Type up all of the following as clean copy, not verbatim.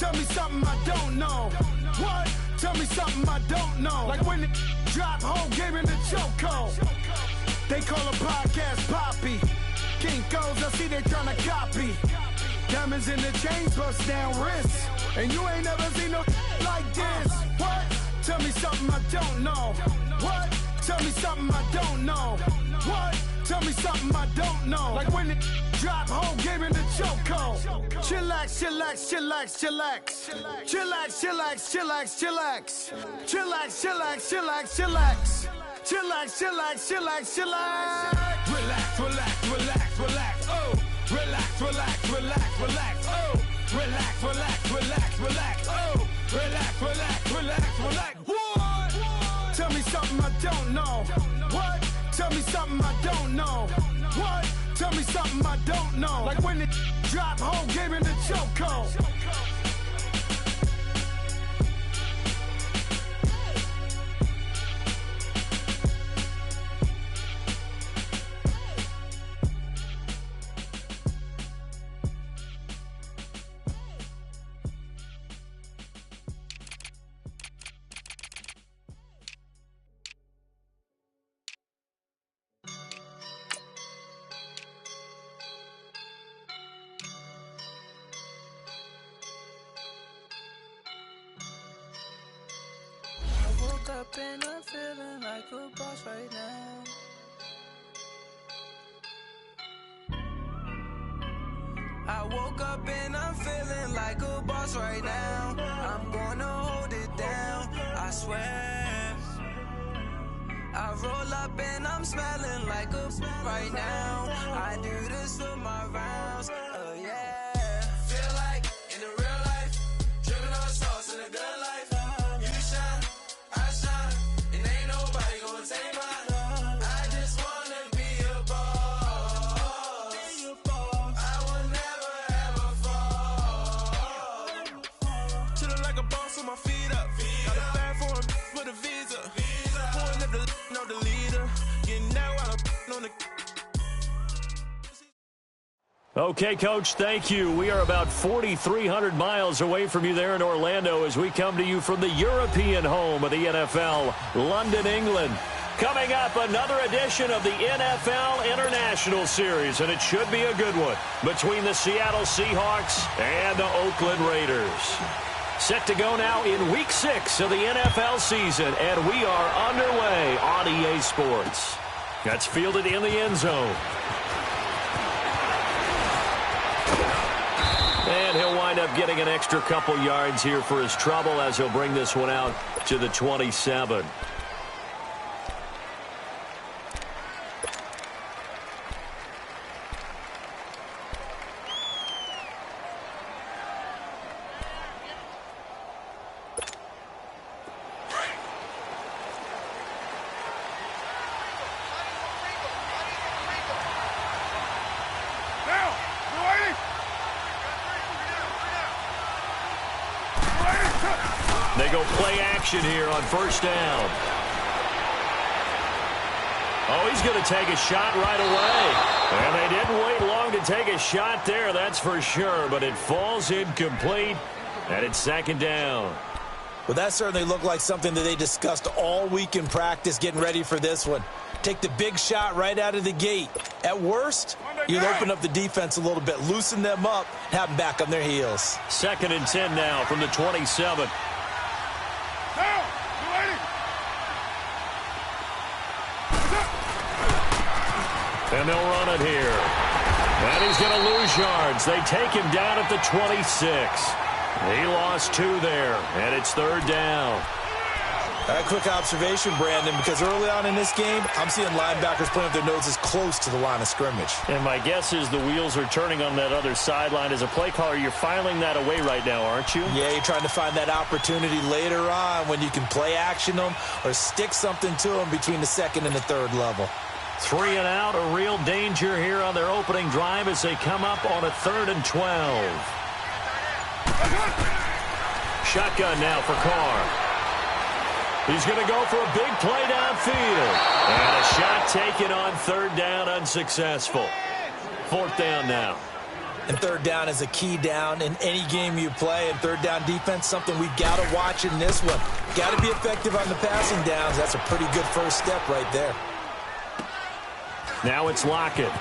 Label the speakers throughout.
Speaker 1: Tell me something I don't know. What? Tell me something I don't know. Like when it drop whole game in the chokehold. They call a podcast Poppy. Kinkos, I see they tryna copy. Diamonds in the chains, bust down wrists. And you ain't never seen no like this. What? Tell me something I don't know. What? Tell me something I don't know. What? Tell me something I don't know. Like when it drop whole game in the chokehold. Chillax, chillax, chillax, chillax. Chillax, chillax, chillax, chillax. Chillax, chillax, chillax, chillax. Chillax, chillax, chillax, chillax. Relax, relax, relax, relax. Oh, relax, relax, relax, relax. Oh, relax, relax, relax, relax. Oh, relax, relax, relax, relax. What? Tell me something I don't know. What? Tell me something I don't know. What? Tell me something I don't know. Like when it drop whole game in the chokehold.
Speaker 2: Up and I'm feeling like a boss right now. I woke up and I'm feeling like a boss right now. I'm gonna hold it down, I swear. I roll up and I'm smelling like a right now. I do this for my rounds, yeah. Feel like in the real life, dripping on sauce in a good life. You shine, I shine, and ain't nobody gonna take mine. I just wanna be a boss. I will never ever fall. Chillin' like a boss with my feet up. Got a bag for him with a visa. Pulling up the no the leader. Getting out while I'm on the.
Speaker 3: Okay, Coach, thank you. We are about 4,300 miles away from you there in Orlando as we come to you from the European home of the NFL, London, England. Coming up, another edition of the NFL International Series, and it should be a good one, between the Seattle Seahawks and the Oakland Raiders. Set to go now in Week 6 of the NFL season, and we are underway on EA Sports. That's fielded in the end zone. And he'll wind up getting an extra couple yards here for his trouble as he'll bring this one out to the 27. They go play action here on first down. Oh, he's going to take a shot right away. And they didn't wait long to take a shot there, that's for sure. But it falls incomplete, and it's second down.
Speaker 4: Well, that certainly looked like something that they discussed all week in practice getting ready for this one. Take the big shot right out of the gate. At worst, you'll open up the defense a little bit, loosen them up, have them back on their heels.
Speaker 3: Second and 10 now from the 27. And they'll run it here. And he's going to lose yards. They take him down at the 26. He lost 2 there, and it's third down.
Speaker 4: A quick observation, Brandon, because early on in this game, I'm seeing linebackers putting up their noses close to the line of scrimmage.
Speaker 3: And my guess is the wheels are turning on that other sideline. As a play caller, you're filing that away right now, aren't you?
Speaker 4: Yeah, you're trying to find that opportunity later on when you can play action them or stick something to them between the second and the third level.
Speaker 3: 3 and out, a real danger here on their opening drive as they come up on a 3rd and 12. Shotgun now for Carr. He's going to go for a big play downfield. And a shot taken on 3rd down, unsuccessful. 4th down now.
Speaker 4: And third down is a key down in any game you play. And third down defense, something we've got to watch in this one. Got to be effective on the passing downs. That's a pretty good first step right there.
Speaker 3: Now it's Lockett.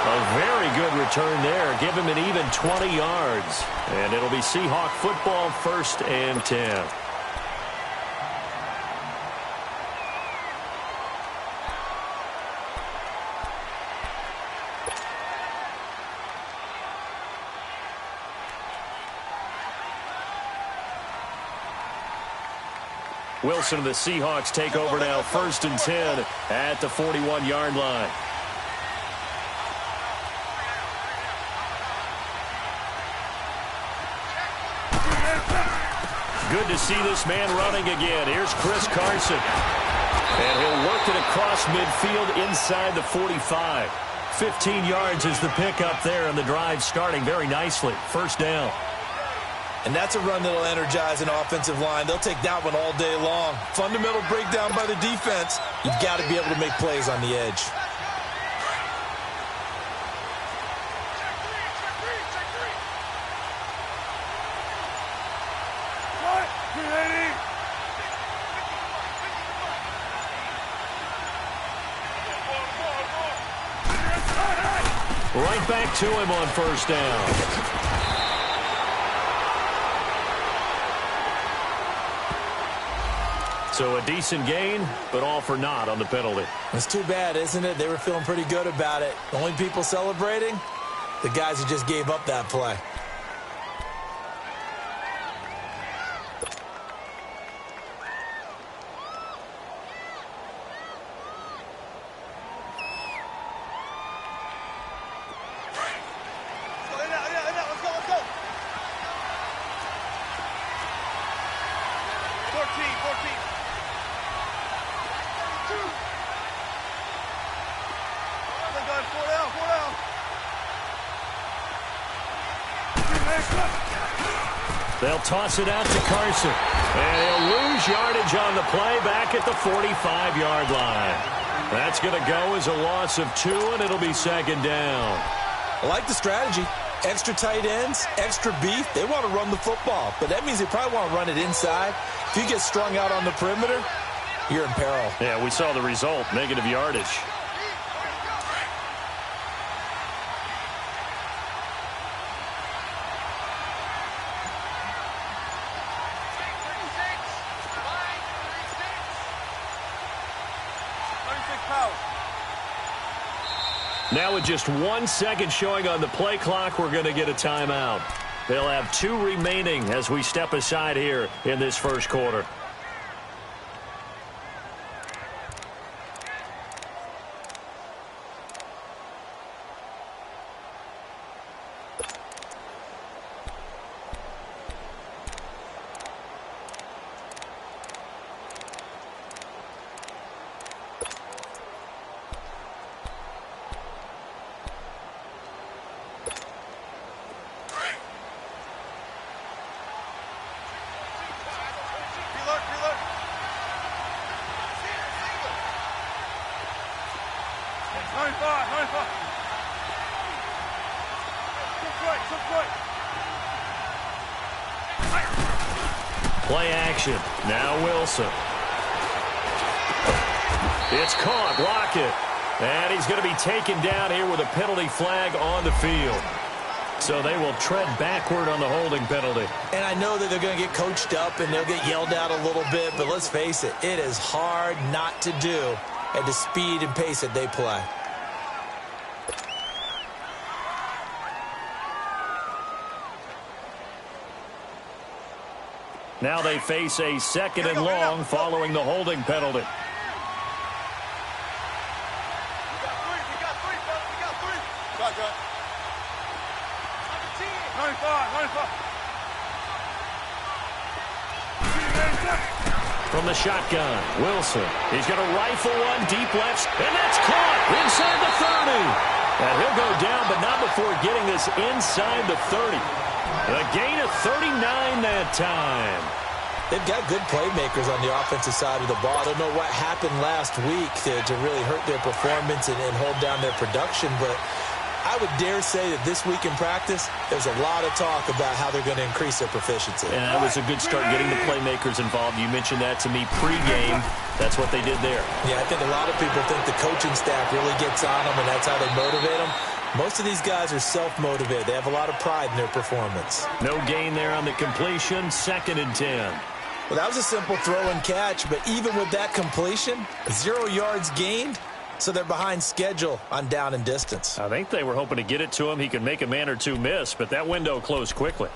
Speaker 3: A very good return there. Give him an even 20 yards. And it'll be Seahawk football, 1st and 10. Wilson and the Seahawks take over now, 1st and 10 at the 41-yard line. Good to see this man running again. Here's Chris Carson. And he'll work it across midfield inside the 45. 15 yards is the pickup there, and the drive starting very nicely. 1st down.
Speaker 4: And that's a run that'll energize an offensive line. They'll take that one all day long. Fundamental breakdown by the defense. You've got to be able to make plays on the edge.
Speaker 3: Right back to him on 1st down. So a decent gain, but all for naught on the penalty.
Speaker 4: It's too bad, isn't it? They were feeling pretty good about it. The only people celebrating, the guys who just gave up that play.
Speaker 3: They'll toss it out to Carson. And he'll lose yardage on the play back at the 45-yard line. That's going to go as a loss of 2, and it'll be 2nd down.
Speaker 4: I like the strategy. Extra tight ends, extra beef. They want to run the football, but that means they probably want to run it inside. If you get strung out on the perimeter, you're in peril.
Speaker 3: Yeah, we saw the result, negative yardage. Now with just 1 second showing on the play clock, we're going to get a timeout. They'll have 2 remaining as we step aside here in this 1st quarter. Play action. Now Wilson. It's caught. Lockett. And he's going to be taken down here with a penalty flag on the field. So they will tread backward on the holding penalty.
Speaker 4: And I know that they're going to get coached up and they'll get yelled at a little bit, but let's face it, it is hard not to do at the speed and pace that they play.
Speaker 3: Now they face a 2nd and long following the holding penalty. From the shotgun, Wilson. He's going to rifle one deep left, and that's caught inside the 30. And he'll go down, but not before getting this inside the 30. A gain of 39 that time.
Speaker 4: They've got good playmakers on the offensive side of the ball. I don't know what happened last week to really hurt their performance and hold down their production, but I would dare say that this week in practice, there's a lot of talk about how they're going to increase their proficiency.
Speaker 3: And that was a good start, getting the playmakers involved. You mentioned that to me pregame. That's what they did there.
Speaker 4: Yeah, I think a lot of people think the coaching staff really gets on them, and that's how they motivate them. Most of these guys are self-motivated. They have a lot of pride in their performance.
Speaker 3: No gain there on the completion. 2nd and 10.
Speaker 4: Well, that was a simple throw and catch, but even with that completion, 0 yards gained, so they're behind schedule on down and distance.
Speaker 3: I think they were hoping to get it to him. He could make a man or two miss, but that window closed quickly.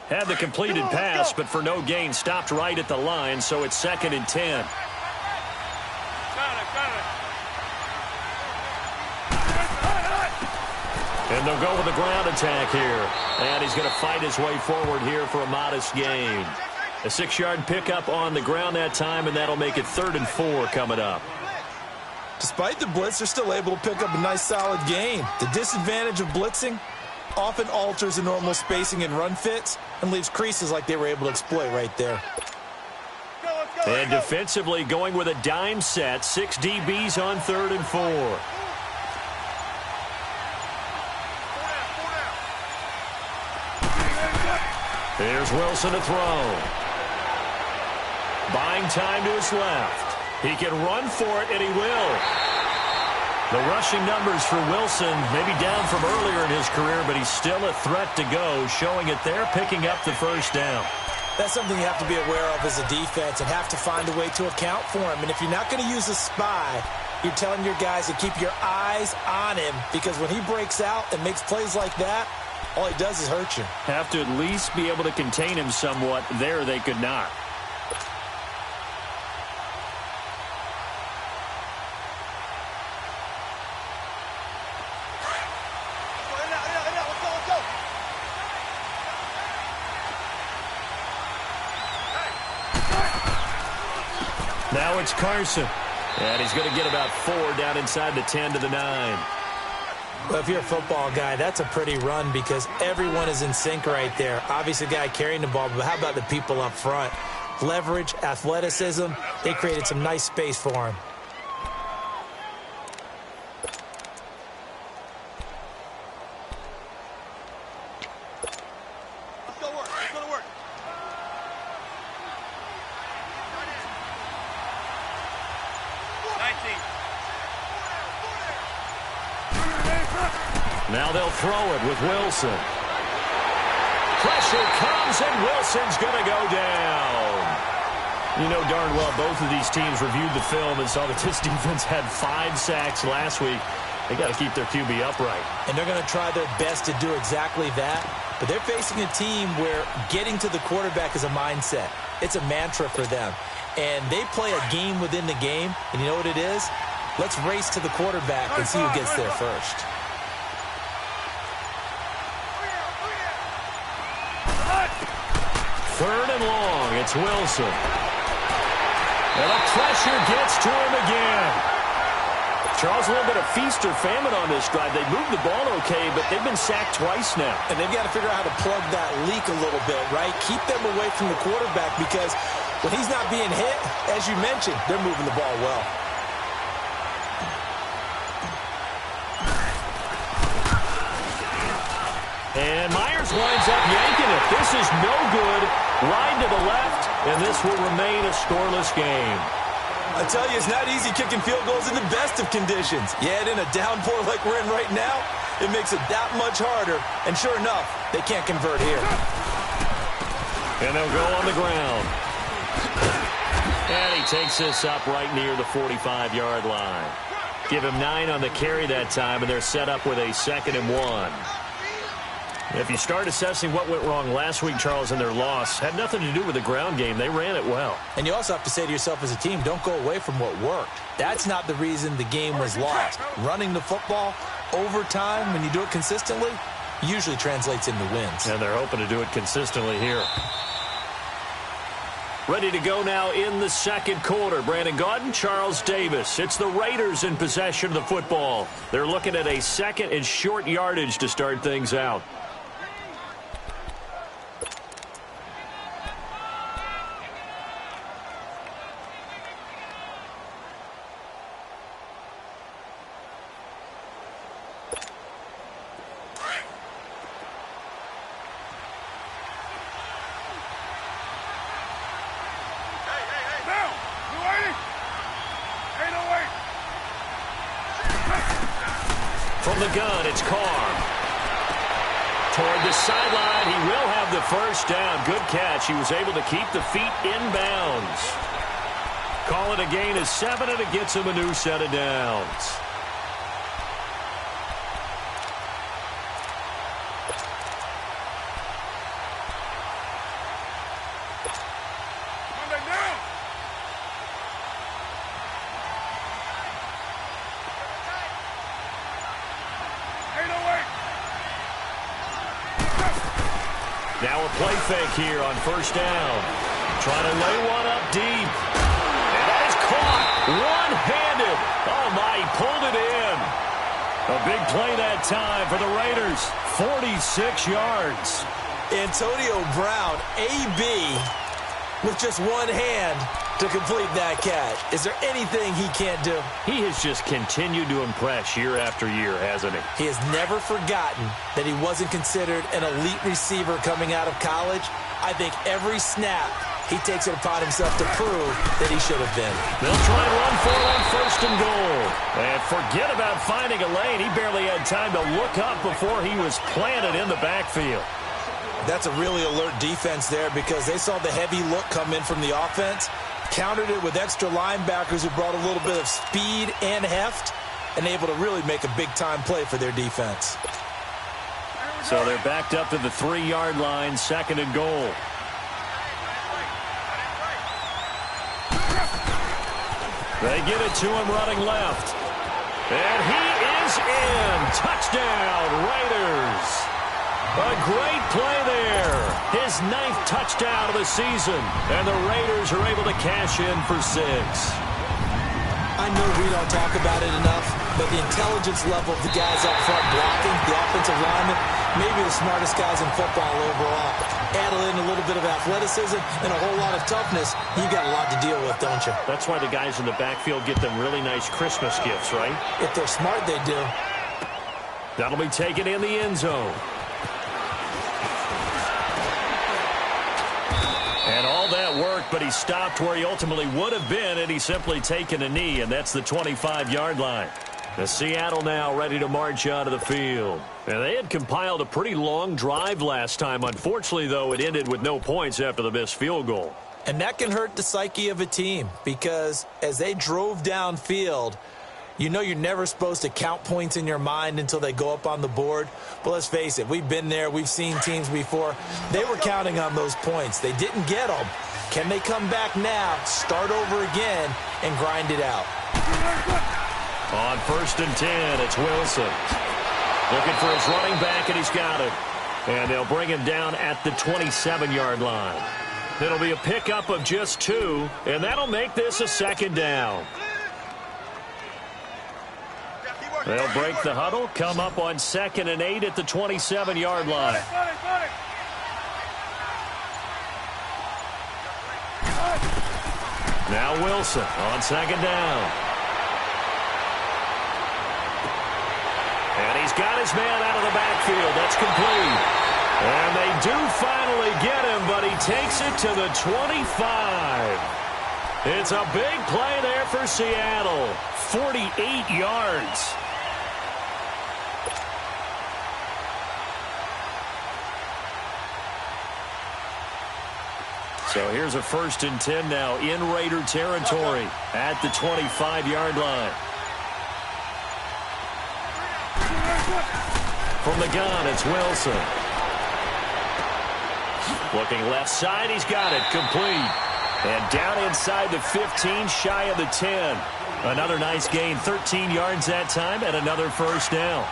Speaker 3: Had the completed pass, but for no gain, stopped right at the line, so it's 2nd and 10. And they'll go with the ground attack here. And he's going to fight his way forward here for a modest gain. A 6-yard pickup on the ground that time, and that'll make it 3rd and 4 coming up.
Speaker 4: Despite the blitz, they're still able to pick up a nice solid gain. The disadvantage of blitzing often alters the normal spacing and run fits and leaves creases like they were able to exploit right there.
Speaker 3: And defensively going with a dime set. 6 DBs on 3rd and 4. There's Wilson to throw. Buying time to his left. He can run for it, and he will. The rushing numbers for Wilson maybe down from earlier in his career, but he's still a threat to go, showing it there, picking up the 1st down.
Speaker 4: That's something you have to be aware of as a defense and have to find a way to account for him. And if you're not going to use a spy, you're telling your guys to keep your eyes on him, because when he breaks out and makes plays like that, all he does is hurt you.
Speaker 3: Have to at least be able to contain him somewhat. There they could not. Now it's Carson. And he's going to get about 4 down inside the 10 to the 9.
Speaker 4: Well, if you're a football guy, that's a pretty run because everyone is in sync right there. Obviously, the guy carrying the ball, but how about the people up front? Leverage, athleticism, they created some nice space for him.
Speaker 1: Let's go work. Let's go to work.
Speaker 3: Now they'll throw it with Wilson. Pressure comes, and Wilson's going to go down. You know darn well both of these teams reviewed the film and saw that this defense had 5 sacks last week. They got to keep their QB upright.
Speaker 4: And they're going to try their best to do exactly that. But they're facing a team where getting to the quarterback is a mindset. It's a mantra for them. And they play a game within the game. And you know what it is? Let's race to the quarterback and see who gets there first.
Speaker 3: Third and long, it's Wilson. And the pressure gets to him again. Charles, a little bit of feast or famine on this drive. They moved the ball okay, but they've been sacked twice now.
Speaker 4: And they've got to figure out how to plug that leak a little bit, right? Keep them away from the quarterback because when he's not being hit, as you mentioned, they're moving the ball well.
Speaker 3: And Myers winds up yanking it. This is no good. Wide to the left, and this will remain a scoreless game.
Speaker 4: I tell you, it's not easy kicking field goals in the best of conditions. Yet in a downpour like we're in right now, it makes it that much harder. And sure enough, they can't convert here.
Speaker 3: And they'll go on the ground. And he takes this up right near the 45-yard line. Give him 9 on the carry that time, and they're set up with a 2nd and 1. If you start assessing what went wrong last week, Charles, in their loss, had nothing to do with the ground game. They ran it well.
Speaker 4: And you also have to say to yourself as a team, don't go away from what worked. That's not the reason the game was lost. Running the football over time, when you do it consistently, usually translates into wins.
Speaker 3: And they're hoping to do it consistently here. Ready to go now in the second quarter. Brandon Gaudin, Charles Davis. It's the Raiders in possession of the football. They're looking at a second and short yardage to start things out. From the gun, it's Carr. Toward the sideline, he will have the first down. Good catch. He was able to keep the feet in bounds. Call it a gain of 7, and it gets him a new set of downs. Now a play fake here on first down. Trying to lay one up deep. And that is caught one-handed. Oh, my, he pulled it in. A big play that time for the Raiders. 46 yards.
Speaker 4: Antonio Brown, AB, with just one hand to complete that catch. Is there anything he can't do?
Speaker 3: He has just continued to impress year after year, hasn't he?
Speaker 4: He has never forgotten that he wasn't considered an elite receiver coming out of college. I think every snap he takes it upon himself to prove that he should have been.
Speaker 3: They'll try and run for it on first and goal. And forget about finding a lane. He barely had time to look up before he was planted in the backfield.
Speaker 4: That's a really alert defense there because they saw the heavy look come in from the offense, countered it with extra linebackers who brought a little bit of speed and heft, and able to really make a big-time play for their defense.
Speaker 3: So they're backed up to the 3-yard line, second and goal. They get it to him running left. And he is in. Touchdown, Raiders. A great play there. His 9th touchdown of the season. And the Raiders are able to cash in for 6.
Speaker 4: I know we don't talk about it enough, but the intelligence level of the guys up front blocking, the offensive linemen, maybe the smartest guys in football overall. Add in a little bit of athleticism and a whole lot of toughness, you got a lot to deal with, don't you?
Speaker 3: That's why the guys in the backfield get them really nice Christmas gifts, right?
Speaker 4: If they're smart, they do.
Speaker 3: That'll be taken in the end zone. And all that worked, but he stopped where he ultimately would have been, and he's simply taken a knee, and that's the 25-yard line. The Seattle now ready to march out of the field. And they had compiled a pretty long drive last time. Unfortunately, though, it ended with no points after the missed field goal.
Speaker 4: And that can hurt the psyche of a team because as they drove downfield, you know you're never supposed to count points in your mind until they go up on the board. But let's face it, we've been there. We've seen teams before. They were counting on those points. They didn't get them. Can they come back now, start over again, and grind it out?
Speaker 3: On first and 10, it's Wilson. Looking for his running back, and he's got it. And they'll bring him down at the 27-yard line. It'll be a pickup of just 2, and that'll make this a second down. They'll break the huddle, come up on 2nd and 8 at the 27-yard line. Now Wilson on 2nd down. And he's got his man out of the backfield. That's complete. And they do finally get him, but he takes it to the 25. It's a big play there for Seattle. 48 yards. So here's a 1st and 10 now in Raider territory at the 25-yard line. From the gun, it's Wilson. Looking left side, he's got it, complete. And down inside the 15, shy of the 10. Another nice gain, 13 yards that time, and another first down.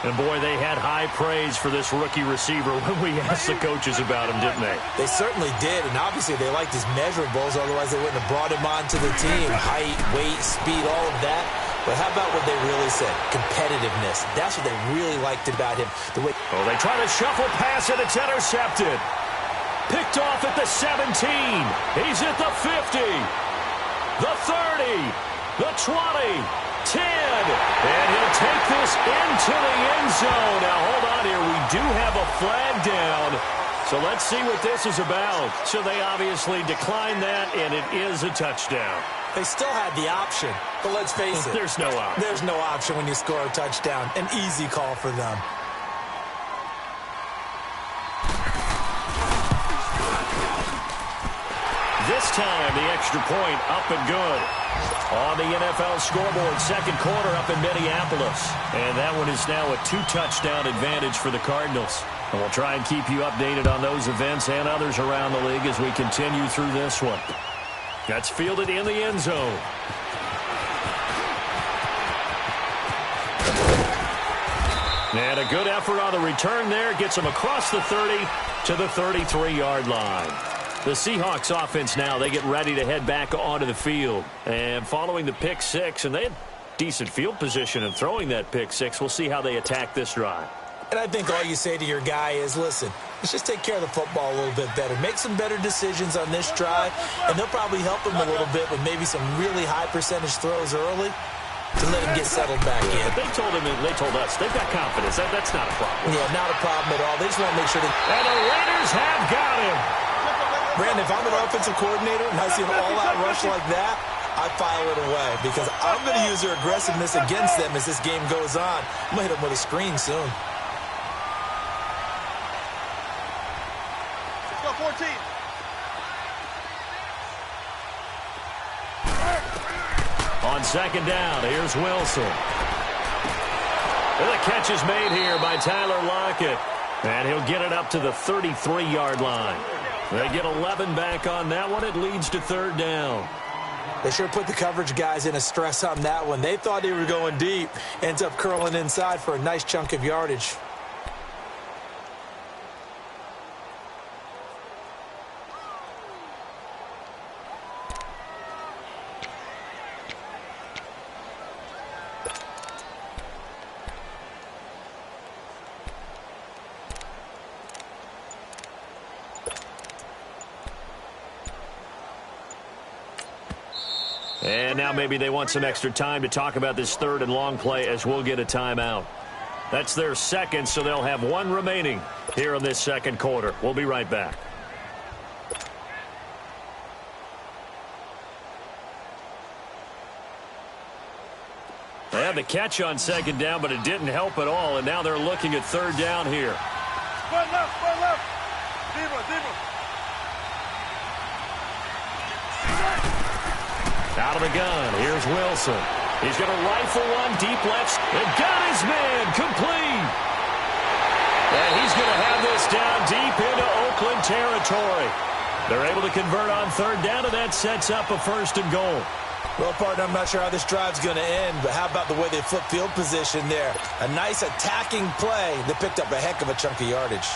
Speaker 3: And, boy, they had high praise for this rookie receiver when we asked the coaches about him, didn't they?
Speaker 4: They certainly did, and obviously they liked his measurables, otherwise they wouldn't have brought him onto the team. Height, weight, speed, all of that. But how about what they really said? Competitiveness. That's what they really liked about him.
Speaker 3: Oh, they try to shuffle pass, and it's intercepted. Picked off at the 17. He's at the 50. The 30. The 20. 10, and he'll take this into the end zone. Now, hold on here. We do have a flag down, so let's see what this is about. So they obviously declined that, and it is a touchdown.
Speaker 4: They still had the option, but let's face it.
Speaker 3: There's no option.
Speaker 4: There's no option when you score a touchdown. An easy call for them.
Speaker 3: This time, the extra point up and good. On the NFL scoreboard, second quarter up in Minneapolis. And that one is now a 2-touchdown advantage for the Cardinals. And we'll try and keep you updated on those events and others around the league as we continue through this one. That's fielded in the end zone. And a good effort on the return there. Gets him across the 30 to the 33-yard line. The Seahawks offense now, they get ready to head back onto the field. And following the pick six, and they had decent field position in throwing that pick six, we'll see how they attack this drive.
Speaker 4: And I think all you say to your guy is, listen, let's just take care of the football a little bit better. Make some better decisions on this drive, and they'll probably help him a little bit with maybe some really high percentage throws early to let him get settled back in.
Speaker 3: But they told him, and they told us, they've got confidence. That's not a problem.
Speaker 4: Yeah, not a problem at all. They just want to make sure
Speaker 3: And the Raiders have got him.
Speaker 4: Brandon, if I'm an offensive coordinator and I see an all-out rush like that, I file it away because I'm going to use their aggressiveness against them as this game goes on. I'm going to hit them with a screen soon.
Speaker 5: Let's go 14.
Speaker 3: On second down, here's Wilson. And the catch is made here by Tyler Lockett. And he'll get it up to the 33-yard line. They get 11 back on that one. It leads to third down.
Speaker 4: They sure put the coverage guys in a stress on that one. They thought they were going deep. Ends up curling inside for a nice chunk of yardage.
Speaker 3: And now maybe they want some extra time to talk about this third and long play as we'll get a timeout. That's their second, so they'll have one remaining here in this second quarter. We'll be right back. They had the catch on second down, but it didn't help at all, and now they're looking at third down here.
Speaker 5: Spread left. Deeper.
Speaker 3: Out of the gun, here's Wilson. He's going to rifle one deep left. And got his man complete. And he's going to have this down deep into Oakland territory. They're able to convert on third down, and that sets up a first and goal.
Speaker 4: Well, partner, I'm not sure how this drive's going to end, but how about the way they flip field position there? A nice attacking play that picked up a heck of a chunk of yardage.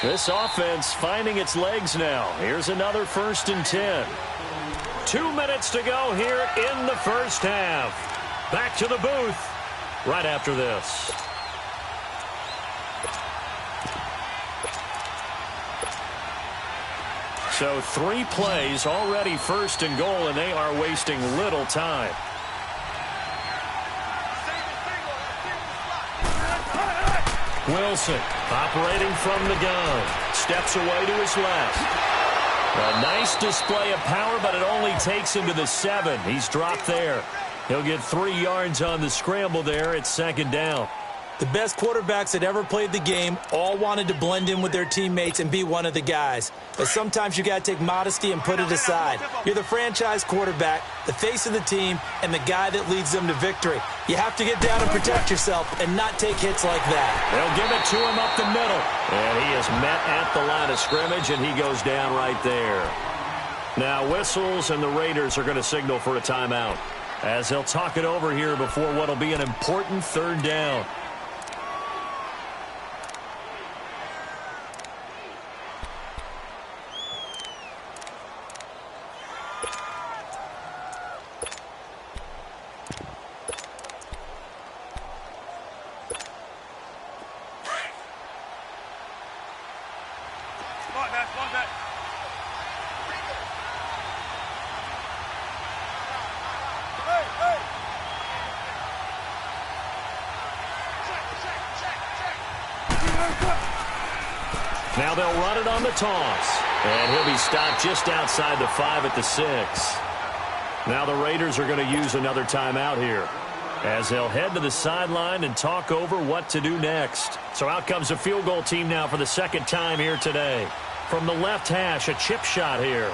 Speaker 3: This offense finding its legs now. Here's another 1st and 10. 2 minutes to go here in the first half. Back to the booth right after this. So 3 plays already 1st and goal, and they are wasting little time. Wilson operating from the gun. Steps away to his left. A nice display of power, but it only takes him to the 7. He's dropped there. He'll get 3 yards on the scramble there. It's second down.
Speaker 4: The best quarterbacks that ever played the game all wanted to blend in with their teammates and be one of the guys. But sometimes you got to take modesty and put it aside. You're the franchise quarterback, the face of the team, and the guy that leads them to victory. You have to get down and protect yourself and not take hits like that.
Speaker 3: They'll give it to him up the middle. And he is met at the line of scrimmage, and he goes down right there. Now whistles, and the Raiders are going to signal for a timeout as they'll talk it over here before what will be an important third down. Now they'll run it on the toss. And he'll be stopped just outside the 5 at the 6. Now the Raiders are going to use another timeout here as they'll head to the sideline and talk over what to do next. So out comes a field goal team now for the second time here today. From the left hash, a chip shot here.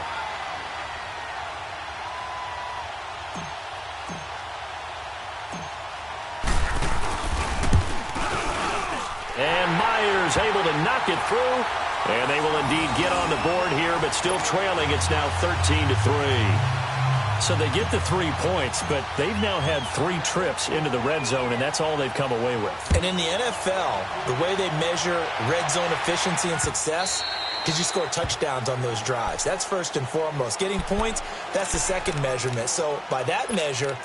Speaker 3: And Myers able to knock it through. And they will indeed get on the board here, but still trailing. It's now 13-3. So they get the 3 points, but they've now had 3 trips into the red zone, and that's all they've come away with.
Speaker 4: And in the NFL, the way they measure red zone efficiency and success, did you score touchdowns on those drives? That's first and foremost. Getting points, that's the second measurement. So by that measure,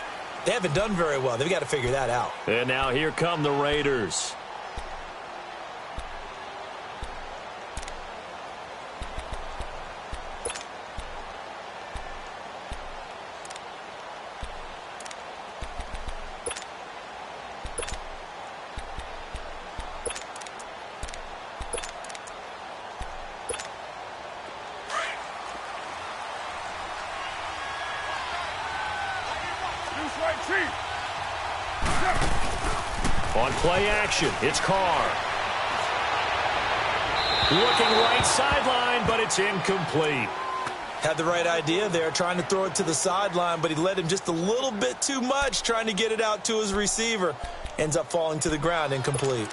Speaker 4: they haven't done very well. They've got to figure that out.
Speaker 3: And now here come the Raiders. On play action, it's Carr. Looking right sideline, but it's incomplete.
Speaker 4: Had the right idea there, trying to throw it to the sideline, but he led him just a little bit too much, trying to get it out to his receiver. Ends up falling to the ground, incomplete.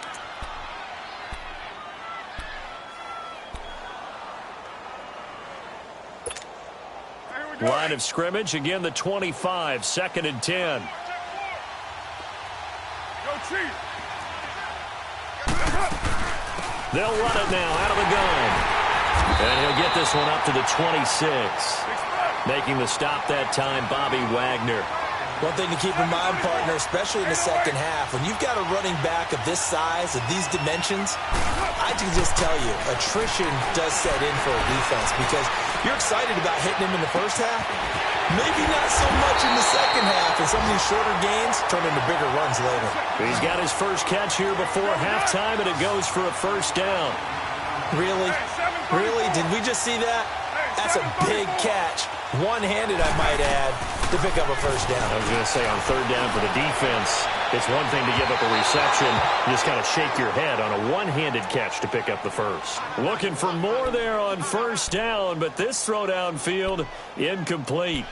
Speaker 3: Line of scrimmage, again the 25, 2nd and 10. They'll run it now out of the gun. And he'll get this one up to the 26. Making the stop that time, Bobby Wagner.
Speaker 4: One thing to keep in mind, partner, especially in the second half, when you've got a running back of this size, of these dimensions, I can just tell you, attrition does set in for a defense because you're excited about hitting him in the first half. Maybe not so much in the second half, and some of these shorter gains turn into bigger runs later.
Speaker 3: He's got his first catch here before halftime, and it goes for a first down.
Speaker 4: Really? Really? Did we just see that? That's a big catch. One-handed, I might add, to pick up a first down.
Speaker 3: I was going to say, on third down for the defense, it's one thing to give up a reception. You just kind of shake your head on a one-handed catch to pick up the first. Looking for more there on first down, but this throw downfield, incomplete.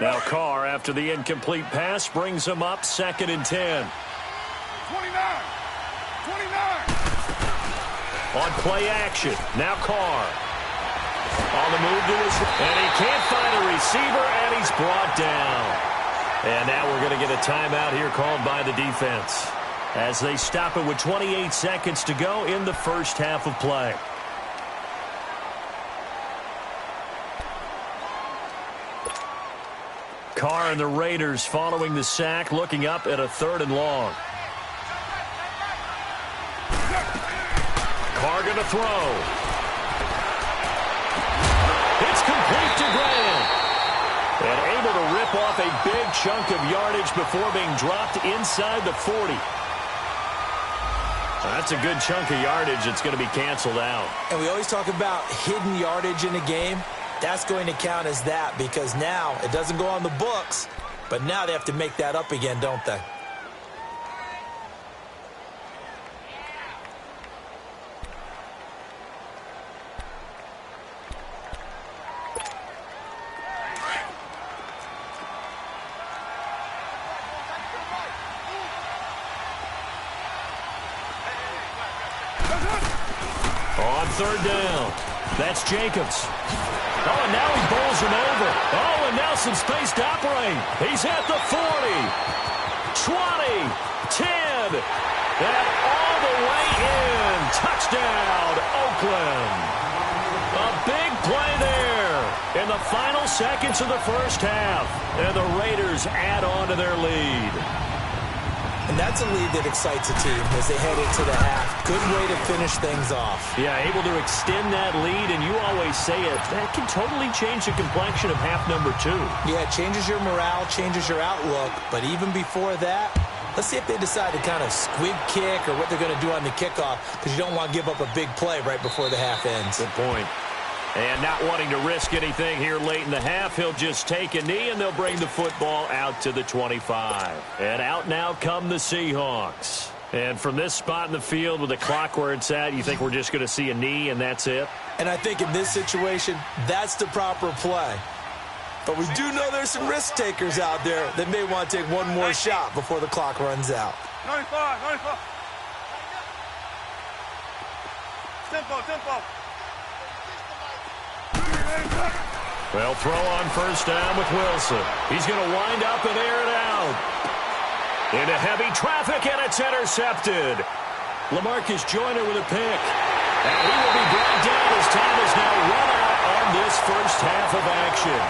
Speaker 3: Now Carr, after the incomplete pass, brings him up 2nd and 10.
Speaker 5: 29.
Speaker 3: On play action, now Carr. On the move to his, and he can't find a receiver, and he's brought down. And now we're going to get a timeout here called by the defense as they stop it with 28 seconds to go in the first half of play. Carr and the Raiders following the sack, looking up at a 3rd and long. Carr going to throw. It's complete to Graham. And able to rip off a big chunk of yardage before being dropped inside the 40. That's a good chunk of yardage. It's going to be canceled out.
Speaker 4: And we always talk about hidden yardage in a game. That's going to count as that because now it doesn't go on the books, but now they have to make that up again, don't they?
Speaker 3: On third down, that's Jacobs. Oh, and now he bowls him over. Oh, and now some space to operate. He's at the 40, 20, 10, and all the way in. Touchdown, Oakland. A big play there in the final seconds of the first half. And the Raiders add on to their lead.
Speaker 4: And that's a lead that excites a team as they head into the half. Good way to finish things off.
Speaker 3: Yeah, able to extend that lead, and you always say it, that can totally change the complexion of half number 2.
Speaker 4: Yeah, it changes your morale, changes your outlook. But even before that, let's see if they decide to kind of squib kick or what they're going to do on the kickoff, because you don't want to give up a big play right before the half ends.
Speaker 3: Good point. And not wanting to risk anything here late in the half, he'll just take a knee, and they'll bring the football out to the 25. And out now come the Seahawks. And from this spot in the field with the clock where it's at, you think we're just going to see a knee and that's it?
Speaker 4: And I think in this situation, that's the proper play. But we do know there's some risk takers out there that may want to take one more shot before the clock runs out.
Speaker 5: 95, 95. Tempo.
Speaker 3: Well, throw on first down with Wilson. He's going to wind up and air it out. Into heavy traffic, and it's intercepted. LaMarcus Joyner with a pick. And he will be brought down as time is now run out on this first half of action.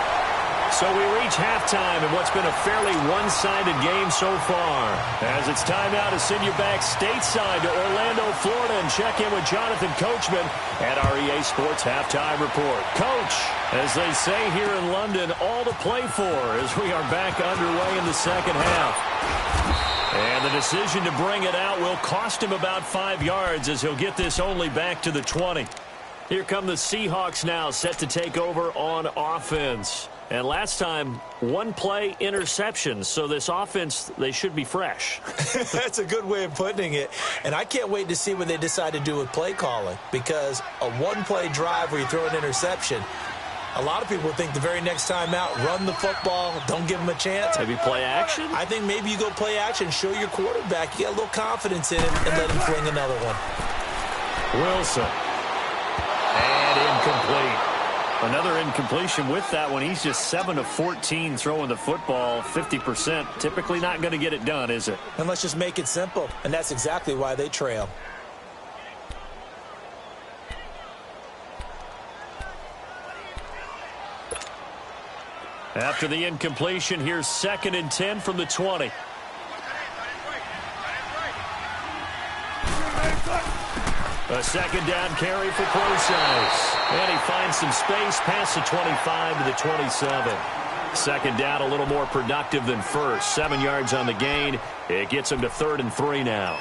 Speaker 3: So we reach halftime in what's been a fairly one-sided game so far. As it's time now to send you back stateside to Orlando, Florida, and check in with Jonathan Coachman at our EA Sports Halftime Report. Coach, as they say here in London, all to play for as we are back underway in the second half. And the decision to bring it out will cost him about 5 yards as he'll get this only back to the 20. Here come the Seahawks now, set to take over on offense. And last time, one play interception. So this offense, they should be fresh.
Speaker 4: That's a good way of putting it. And I can't wait to see what they decide to do with play calling. Because a one-play drive where you throw an interception, a lot of people think the very next time out, run the football, don't give them a chance.
Speaker 3: Maybe play action?
Speaker 4: I think maybe you go play action, show your quarterback you got a little confidence in him, and let him fling another one.
Speaker 3: Wilson. And incomplete. Another incompletion with that one. He's just 7 of 14 throwing the football, 50%. Typically not going to get it done, is it?
Speaker 4: And let's just make it simple. And that's exactly why they trail.
Speaker 3: After the incompletion, here's 2nd and 10 from the 20. A second down carry for Procise. And he finds some space past the 25 to the 27. Second down a little more productive than first. 7 yards on the gain. It gets him to 3rd and 3 now.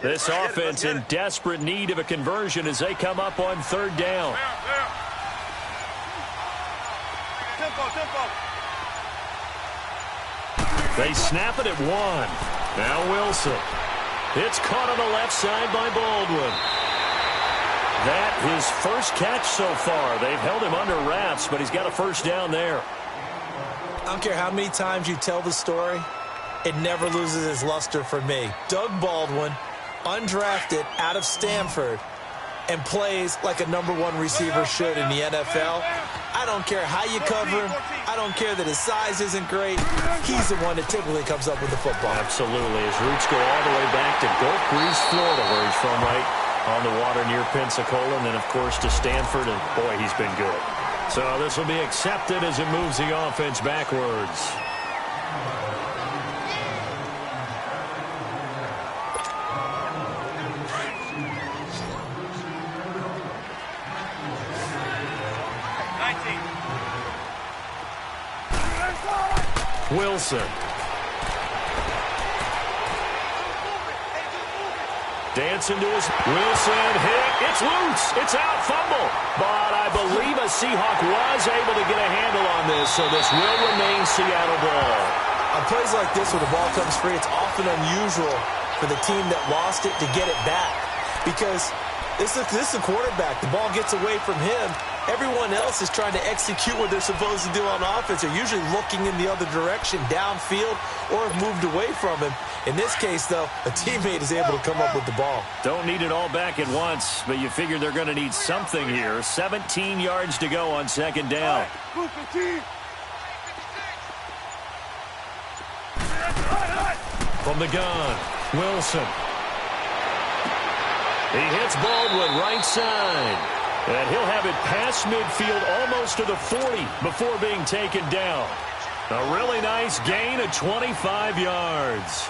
Speaker 3: This offense in desperate need of a conversion as they come up on 3rd down.
Speaker 5: Tempo.
Speaker 3: They snap it at 1. Now Wilson. It's caught on the left side by Baldwin. That his first catch so far. They've held him under wraps, but he's got a first down there.
Speaker 4: I don't care how many times you tell the story, it never loses its luster for me. Doug Baldwin, undrafted out of Stanford, and plays like a #1 receiver should in the NFL. I don't care how you cover him. I don't care that his size isn't great. He's the one that typically comes up with the football.
Speaker 3: Absolutely. His roots go all the way back to Gulf Breeze, Florida, where he's from, right on the water near Pensacola, and then, of course, to Stanford, and boy, he's been good. So this will be accepted as it moves the offense backwards. Wilson. Dancing to his Wilson hit. It's loose. It's out. Fumble. But I believe a Seahawk was able to get a handle on this, so this will remain Seattle ball.
Speaker 4: On plays like this where the ball comes free, it's often unusual for the team that lost it to get it back. Because this is the quarterback. The ball gets away from him. Everyone else is trying to execute what they're supposed to do on offense. They're usually looking in the other direction, downfield, or have moved away from him. In this case, though, a teammate is able to come up with the ball.
Speaker 3: Don't need it all back at once, but you figure they're going to need something here. 17 yards to go on second down. From the gun, Wilson. He hits Baldwin right side. And he'll have it past midfield almost to the 40 before being taken down. A really nice gain of 25 yards.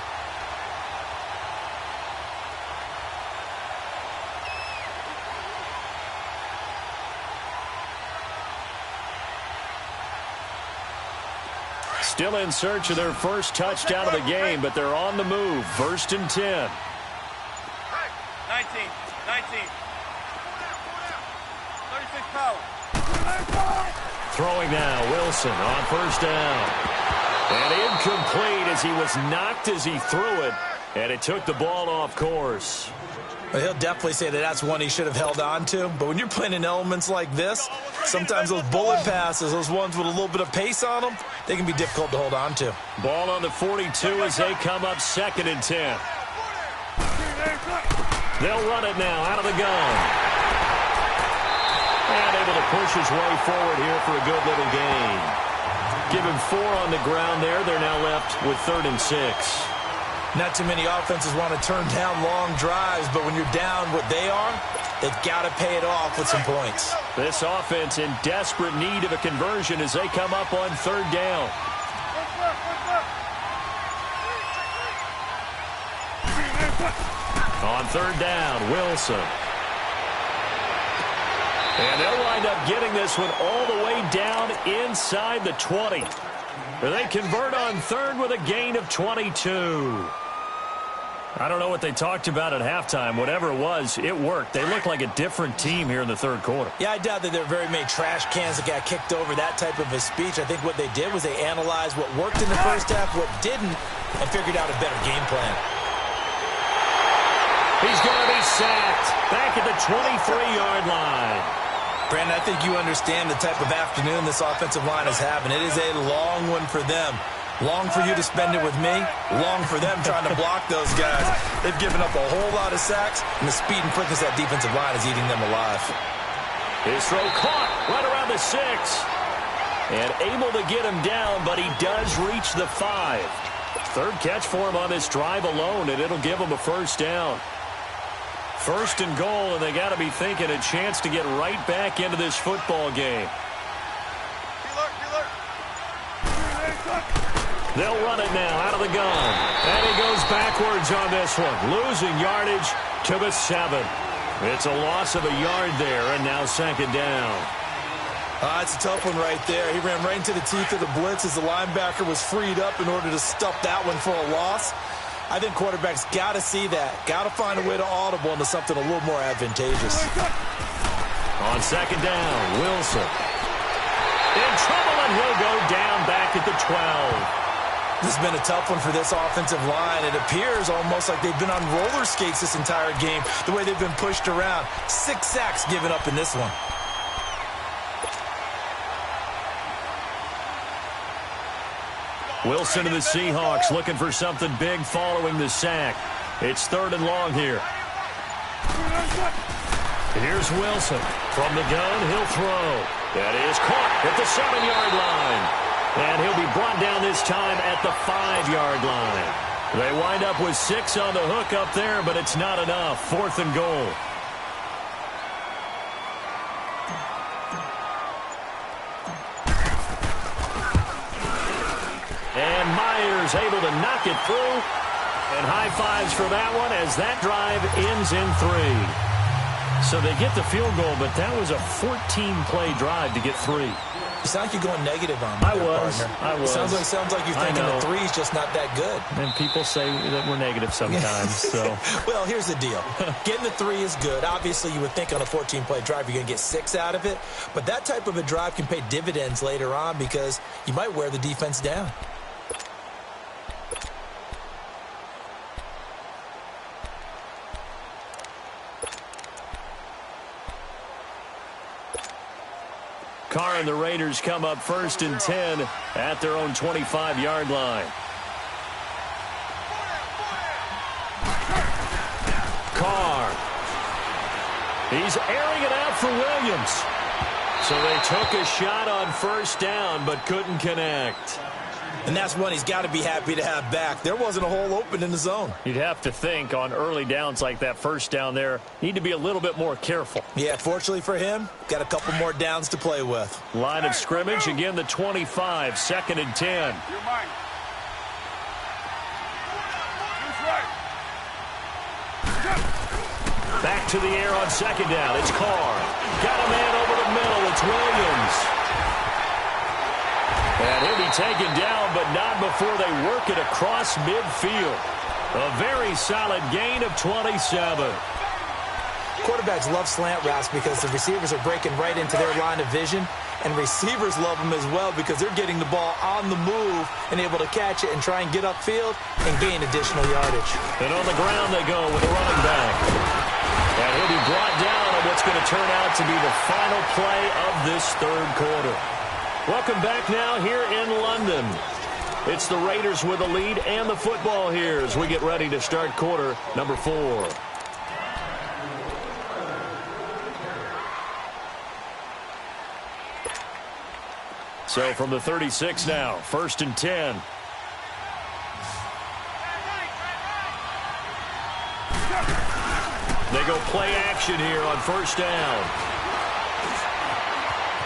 Speaker 3: Still in search of their first touchdown of the game, but they're on the move. 1st and 10.
Speaker 5: 19. 36 power.
Speaker 3: Throwing now, Wilson on 1st down. And incomplete as he was knocked as he threw it, and it took the ball off course.
Speaker 4: Well, he'll definitely say that that's one he should have held on to. But when you're playing in elements like this, sometimes those bullet passes, those ones with a little bit of pace on them, they can be difficult to hold on to.
Speaker 3: Ball on the 42 as they come up 2nd and 10. They'll run it now out of the gun. And able to push his way forward here for a good little gain. Give him 4 on the ground there. They're now left with 3rd and 6.
Speaker 4: Not too many offenses want to turn down long drives, but when you're down what they are, they've got to pay it off with some points.
Speaker 3: This offense in desperate need of a conversion as they come up on 3rd down. On 3rd down, Wilson. And they'll wind up getting this one all the way down inside the 20. They convert on 3rd with a gain of 22. I don't know what they talked about at halftime. Whatever it was, it worked. They look like a different team here in the 3rd quarter.
Speaker 4: Yeah, I doubt that there are very many trash cans that got kicked over, that type of a speech. I think what they did was they analyzed what worked in the first half, what didn't, and figured out a better game plan.
Speaker 3: He's going to be sacked back at the 23-yard line.
Speaker 4: Brandon, I think you understand the type of afternoon this offensive line is having. It is a long one for them. Long for you to spend it with me. Long for them trying to block those guys. They've given up a whole lot of sacks, and the speed and quickness of that defensive line is eating them alive.
Speaker 3: His throw caught right around the 6. And able to get him down, but he does reach the 5. 3rd catch for him on this drive alone, and it'll give him a 1st down. 1st and goal, and they got to be thinking a chance to get right back into this football game. They'll run it now out of the gun. And he goes backwards on this one, losing yardage to the 7. It's a loss of a yard there, and now 2nd down.
Speaker 4: It's a tough one right there. He ran right into the teeth of the blitz as the linebacker was freed up in order to stuff that one for a loss. I think quarterbacks got to see that. Got to find a way to audible into something a little more advantageous.
Speaker 3: On 2nd down, Wilson. In trouble, and he'll go down back at the 12.
Speaker 4: This has been a tough one for this offensive line. It appears almost like they've been on roller skates this entire game, the way they've been pushed around. 6 sacks given up in this one.
Speaker 3: Wilson and the Seahawks looking for something big following the sack. It's 3rd and long here. Here's Wilson. From the gun, he'll throw. That is caught at the 7-yard line. And he'll be brought down this time at the 5-yard line. They wind up with 6 on the hook up there, but it's not enough. 4th and goal. And Myers able to knock it through. And high fives for that one as that drive ends in 3. So they get the field goal, but that was a 14-play drive to get 3.
Speaker 4: You sound like you're going negative on me.
Speaker 3: I was.
Speaker 4: Sounds like you're thinking the 3 is just not that good.
Speaker 3: And people say that we're negative sometimes. So,
Speaker 4: well, here's the deal. Getting the 3 is good. Obviously, you would think on a 14-play drive you're going to get 6 out of it. But that type of a drive can pay dividends later on because you might wear the defense down.
Speaker 3: Carr and the Raiders come up 1st and 10 at their own 25-yard line. Carr. He's airing it out for Williams. So they took a shot on 1st down but couldn't connect.
Speaker 4: And that's one he's got to be happy to have back. There wasn't a hole open in the zone.
Speaker 3: You'd have to think on early downs like that 1st down there, need to be a little bit more careful.
Speaker 4: Yeah, fortunately for him, got a couple more downs to play with.
Speaker 3: Line of scrimmage, again the 25, 2nd and 10. Back to the air on 2nd down. It's Carr. Got a man over the middle. It's Williams. And he'll be taken down, but not before they work it across midfield. A very solid gain of 27.
Speaker 4: Quarterbacks love slant routes because the receivers are breaking right into their line of vision, and receivers love them as well because they're getting the ball on the move and able to catch it and try and get upfield and gain additional yardage.
Speaker 3: And on the ground they go with a running back. And he'll be brought down on what's going to turn out to be the final play of this 3rd quarter. Welcome back now here in London. It's the Raiders with the lead and the football here as we get ready to start quarter number 4. So from the 36 now, 1st and 10. They go play action here on 1st down.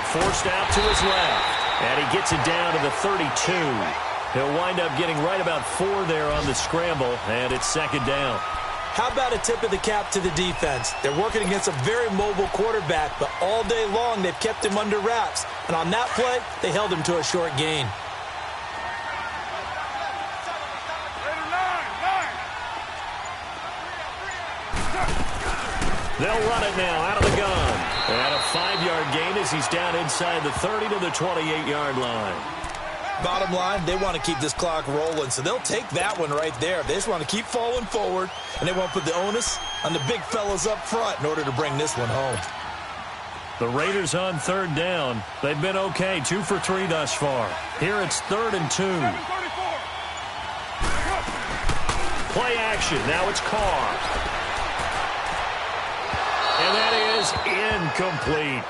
Speaker 3: Forced out to his left, and he gets it down to the 32. He'll wind up getting right about 4 there on the scramble, and it's 2nd down.
Speaker 4: How about a tip of the cap to the defense? They're working against a very mobile quarterback, but all day long they've kept him under wraps. And on that play, they held him to a short gain.
Speaker 3: They'll run it now out of the gun. And a 5-yard gain as he's down inside the 30 to the 28-yard line.
Speaker 4: Bottom line, they want to keep this clock rolling, so they'll take that one right there. They just want to keep falling forward, and they want to put the onus on the big fellas up front in order to bring this one home.
Speaker 3: The Raiders on 3rd down. They've been okay, 2 for 3 thus far. Here it's 3rd and 2. Play action. Now it's Carr. And that is incomplete.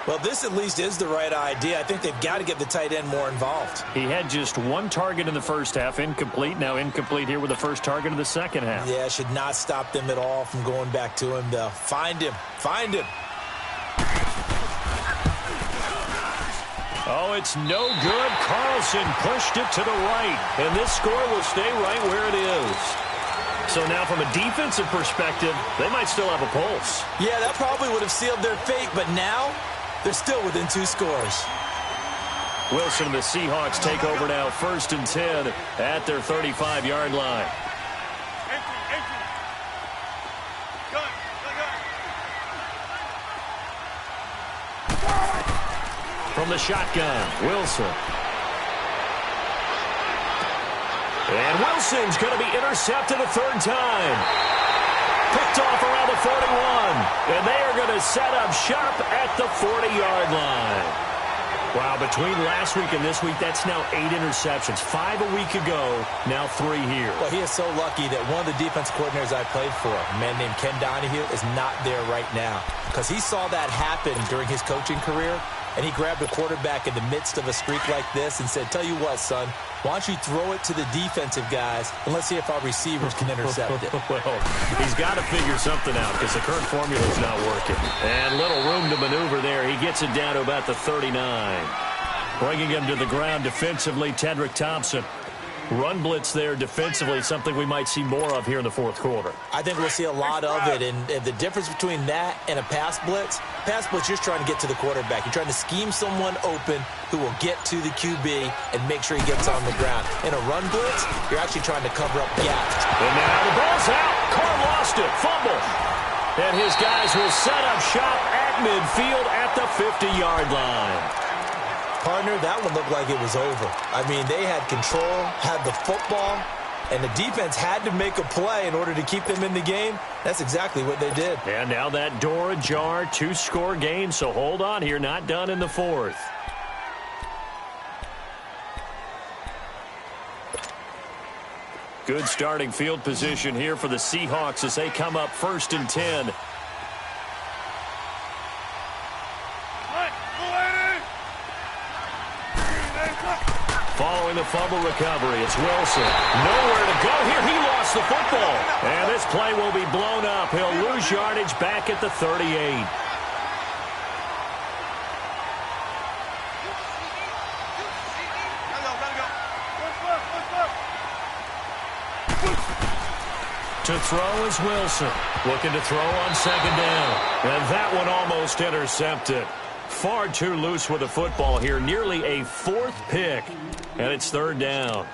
Speaker 4: Well, this at least is the right idea. I think they've got to get the tight end more involved.
Speaker 3: He had just 1 target in the 1st half, incomplete. Now incomplete here with the 1st target of the 2nd half.
Speaker 4: Yeah, should not stop them at all from going back to him, though. Find him. Find him.
Speaker 3: Oh, it's no good. Carlson pushed it to the right, and this score will stay right where it is. So now from a defensive perspective, they might still have a pulse.
Speaker 4: Yeah, that probably would have sealed their fate, but now they're still within 2 scores.
Speaker 3: Wilson and the Seahawks take over now, 1st and 10 at their 35-yard line. From the shotgun, Wilson. And Wilson's going to be intercepted a 3rd time. Picked off around the 41. And they are going to set up shop at the 40-yard line. Wow, between last week and this week, that's now 8 interceptions. 5 a week ago, now 3 here.
Speaker 4: Well, he is so lucky that one of the defense coordinators I played for, a man named Ken Donahue, is not there right now. Because he saw that happen during his coaching career, and he grabbed a quarterback in the midst of a streak like this and said, tell you what, son, why don't you throw it to the defensive guys, and let's see if our receivers can intercept it.
Speaker 3: Well, he's got to figure something out because the current formula is not working. And little room to maneuver there. He gets it down to about the 39. Bringing him to the ground defensively, Tedrick Thompson. Run blitz there defensively, something we might see more of here in the 4th quarter.
Speaker 4: I think we'll see a lot of it, and the difference between that and a pass blitz, you're just trying to get to the quarterback. You're trying to scheme someone open who will get to the QB and make sure he gets on the ground. In a run blitz, you're actually trying to cover up gaps.
Speaker 3: And now the ball's out. Carr lost it. Fumble. And his guys will set up shop at midfield at the 50-yard line.
Speaker 4: Partner, that one looked like it was over. I mean, they had control, had the football, and the defense had to make a play in order to keep them in the game. That's exactly what they did.
Speaker 3: And now that door ajar, 2-score game, so hold on here, not done in the fourth. Good starting field position here for the Seahawks as they come up 1st and 10. Following the fumble recovery, it's Wilson. Nowhere to go here. He lost the football. And this play will be blown up. He'll lose yardage back at the 38. To throw is Wilson. Looking to throw on 2nd down. And that one almost intercepted. Far too loose with the football here. Nearly a 4th pick. And it's 3rd down.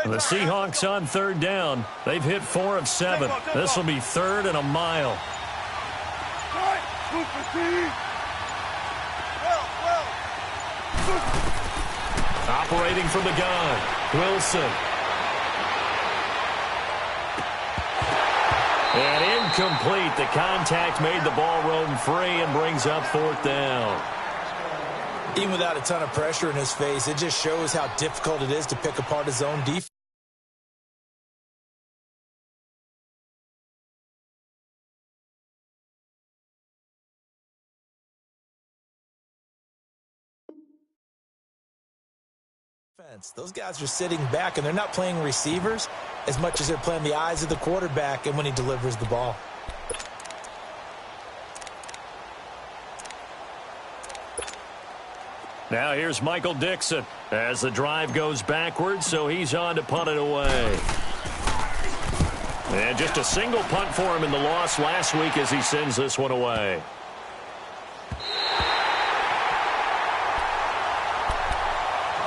Speaker 3: The Seahawks on 3rd down. They've hit 4 of 7. This will be 3rd and a mile. Operating from the gun, Wilson. And incomplete. The contact made the ball roam free and brings up 4th down.
Speaker 4: Even without a ton of pressure in his face, it just shows how difficult it is to pick apart his own defense. Those guys are sitting back, and they're not playing receivers as much as they're playing the eyes of the quarterback and when he delivers the ball.
Speaker 3: Now here's Michael Dixon as the drive goes backwards, so he's on to punt it away. And just a single punt for him in the loss last week as he sends this one away.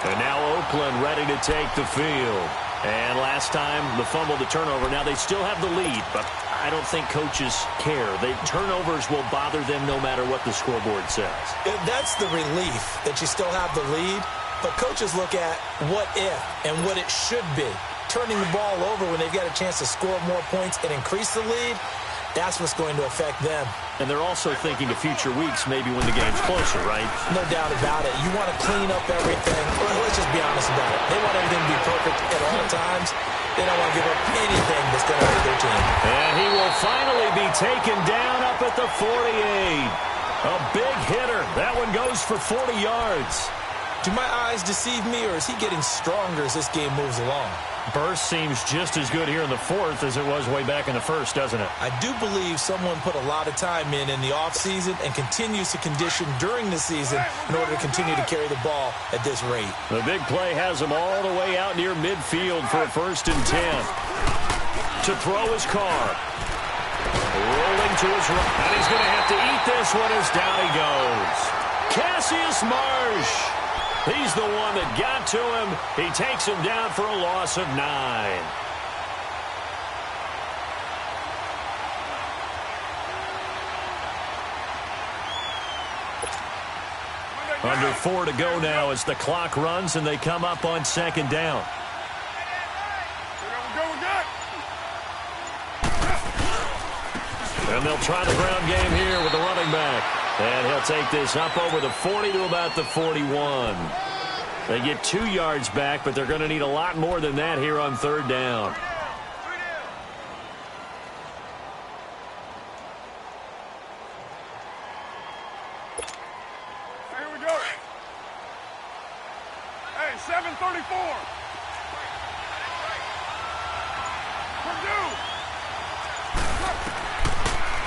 Speaker 3: And now Oakland ready to take the field. And last time, the fumble, the turnover. Now they still have the lead, but I don't think coaches care. Turnovers will bother them no matter what the scoreboard says.
Speaker 4: That's the relief that you still have the lead. But coaches look at what if and what it should be. Turning the ball over when they've got a chance to score more points and increase the lead, that's what's going to affect them.
Speaker 3: And they're also thinking of future weeks, maybe when the game's closer, right?
Speaker 4: No doubt about it. You want to clean up everything. Well, let's just be honest about it. They want everything to be perfect at all times. They don't want to give up anything that's going to hurt their team.
Speaker 3: And he will finally be taken down up at the 48. A big hitter. That one goes for 40 yards.
Speaker 4: Do my eyes deceive me, or is he getting stronger as this game moves along?
Speaker 3: Burst seems just as good here in the fourth as it was way back in the first, doesn't it?
Speaker 4: I do believe someone put a lot of time in the offseason and continues to condition during the season in order to continue to carry the ball at this rate.
Speaker 3: The big play has him all the way out near midfield for a 1st and 10. To throw his car. Rolling to his right. And he's going to have to eat this one as down he goes. Cassius Marsh. He's the one that got to him. He takes him down for a loss of 9. Under 4 to go now as the clock runs and they come up on 2nd down. And they'll try the ground game here with the running back. And he'll take this up over the 40 to about the 41. They get 2 yards back, but they're going to need a lot more than that here on 3rd down.
Speaker 5: Here we go. Hey, 7:34.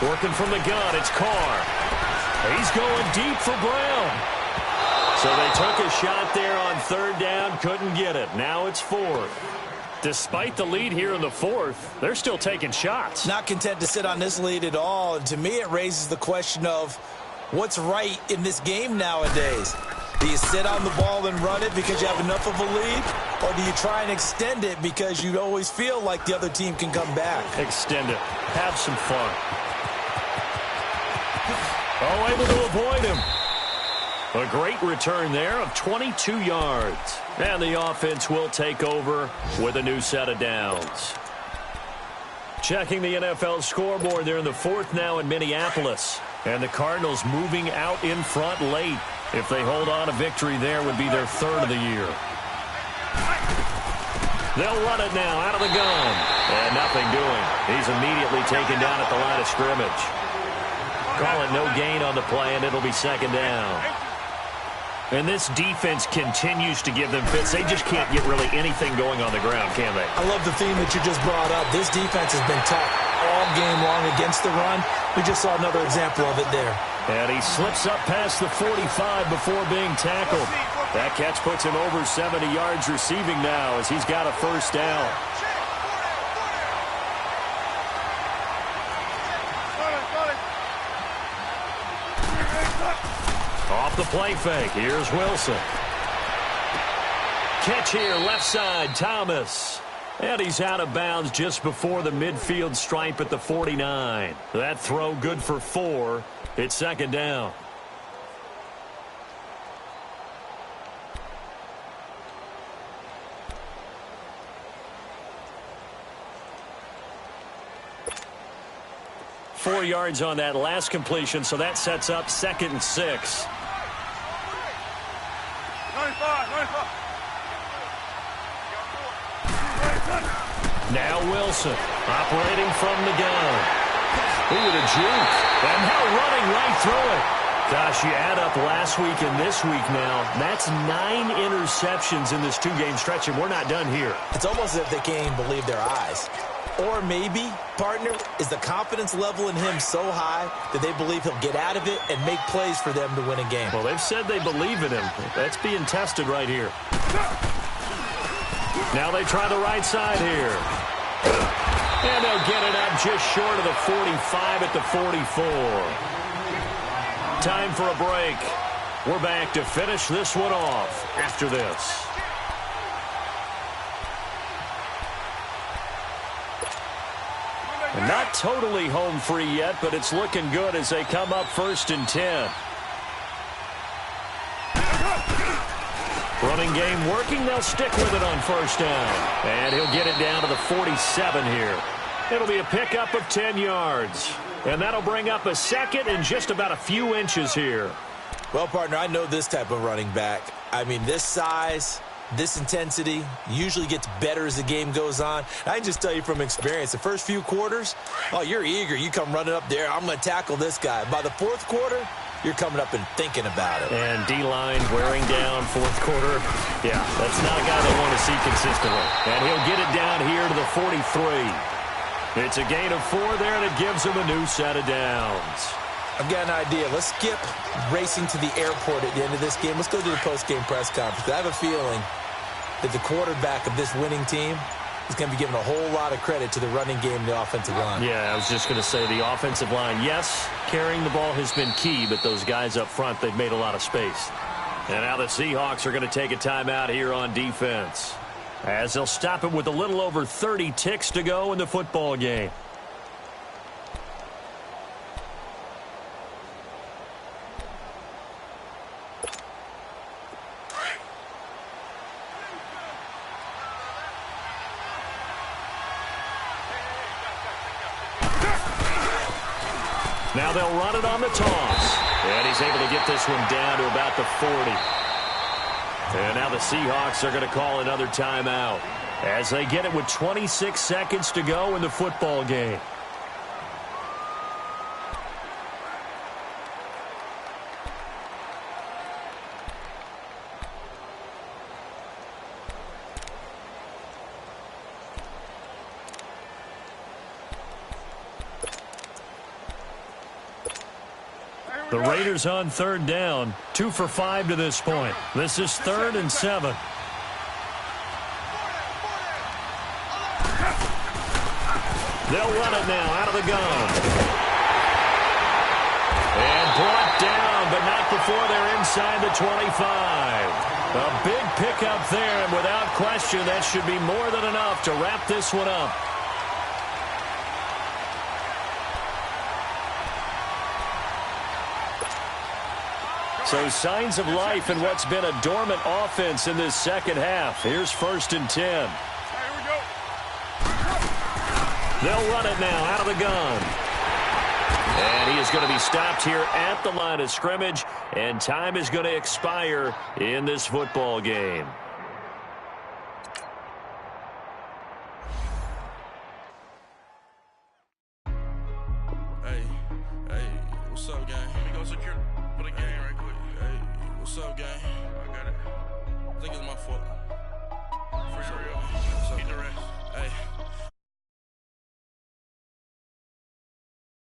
Speaker 3: Working from the gun, it's Carr. He's going deep for Brown. So they took a shot there on 3rd down, couldn't get it. Now it's 4th. Despite the lead here in the fourth, they're still taking shots.
Speaker 4: Not content to sit on this lead at all. And to me, it raises the question of what's right in this game nowadays. Do you sit on the ball and run it because you have enough of a lead? Or do you try and extend it because you always feel like the other team can come back?
Speaker 3: Extend it. Have some fun. Oh, able to avoid him. A great return there of 22 yards. And the offense will take over with a new set of downs. Checking the NFL scoreboard there in the fourth now in Minneapolis. And the Cardinals moving out in front late. If they hold on, a victory there would be their third of the year. They'll run it now out of the gun. And nothing doing. He's immediately taken down at the line of scrimmage. Call it no gain on the play, and it'll be second down. And this defense continues to give them fits. They just can't get really anything going on the ground, can they?
Speaker 4: I love the theme that you just brought up. This defense has been tough all game long against the run. We just saw another example of it there.
Speaker 3: And he slips up past the 45 before being tackled. That catch puts him over 70 yards receiving now as he's got a first down. Off the play fake. Here's Wilson. Catch here, left side, Thomas. And he's out of bounds just before the midfield stripe at the 49. That throw good for 4. It's second down. Four yards on that last completion, so that sets up 2nd and 6.
Speaker 5: 95.
Speaker 3: Now Wilson, operating from the gun. Ooh, the juke. And now running right through it. Gosh, you add up last week and this week now. That's 9 interceptions in this 2-game stretch, and we're not done here.
Speaker 4: It's almost as if they can't even believe their eyes. Or maybe, partner, is the confidence level in him so high that they believe he'll get out of it and make plays for them to win a game.
Speaker 3: Well, they've said they believe in him. That's being tested right here. Now they try the right side here. And they'll get it up just short of the 45 at the 44. Time for a break. We're back to finish this one off after this. Not totally home free yet, but it's looking good as they come up 1st and 10. Running game working. They'll stick with it on 1st down. And he'll get it down to the 47 here. It'll be a pickup of 10 yards. And that'll bring up a 2nd and just about a few inches here.
Speaker 4: Well, partner, I know this type of running back. I mean, this size, this intensity usually gets better as the game goes on. I can just tell you from experience, the first few quarters, oh, you're eager. You come running up there. I'm going to tackle this guy. By the 4th quarter, you're coming up and thinking about it.
Speaker 3: And D-line wearing down 4th quarter. Yeah, that's not a guy they want to see consistently. And he'll get it down here to the 43. It's a gain of 4 there, and it gives him a new set of downs.
Speaker 4: I've got an idea. Let's skip racing to the airport at the end of this game. Let's go to the post-game press conference. I have a feeling that the quarterback of this winning team is going to be given a whole lot of credit to the running game and the offensive line.
Speaker 3: Yeah, I was just going to say the offensive line, yes, carrying the ball has been key, but those guys up front, they've made a lot of space. And now the Seahawks are going to take a timeout here on defense, as they'll stop it with a little over 30 ticks to go in the football game. Now they'll run it on the toss. And he's able to get this one down to about the 40. And now the Seahawks are going to call another timeout as they get it with 26 seconds to go in the football game. The Raiders on 3rd down, 2 for 5 to this point. This is 3rd and 7. They'll run it now out of the gun. And brought down, but not before they're inside the 25. A big pickup there, and without question, that should be more than enough to wrap this one up. So signs of life in what's been a dormant offense in this second half. Here's 1st and 10.
Speaker 5: Here we go.
Speaker 3: They'll run it now out of the gun. And he is going to be stopped here at the line of scrimmage, and time is going to expire in this football game.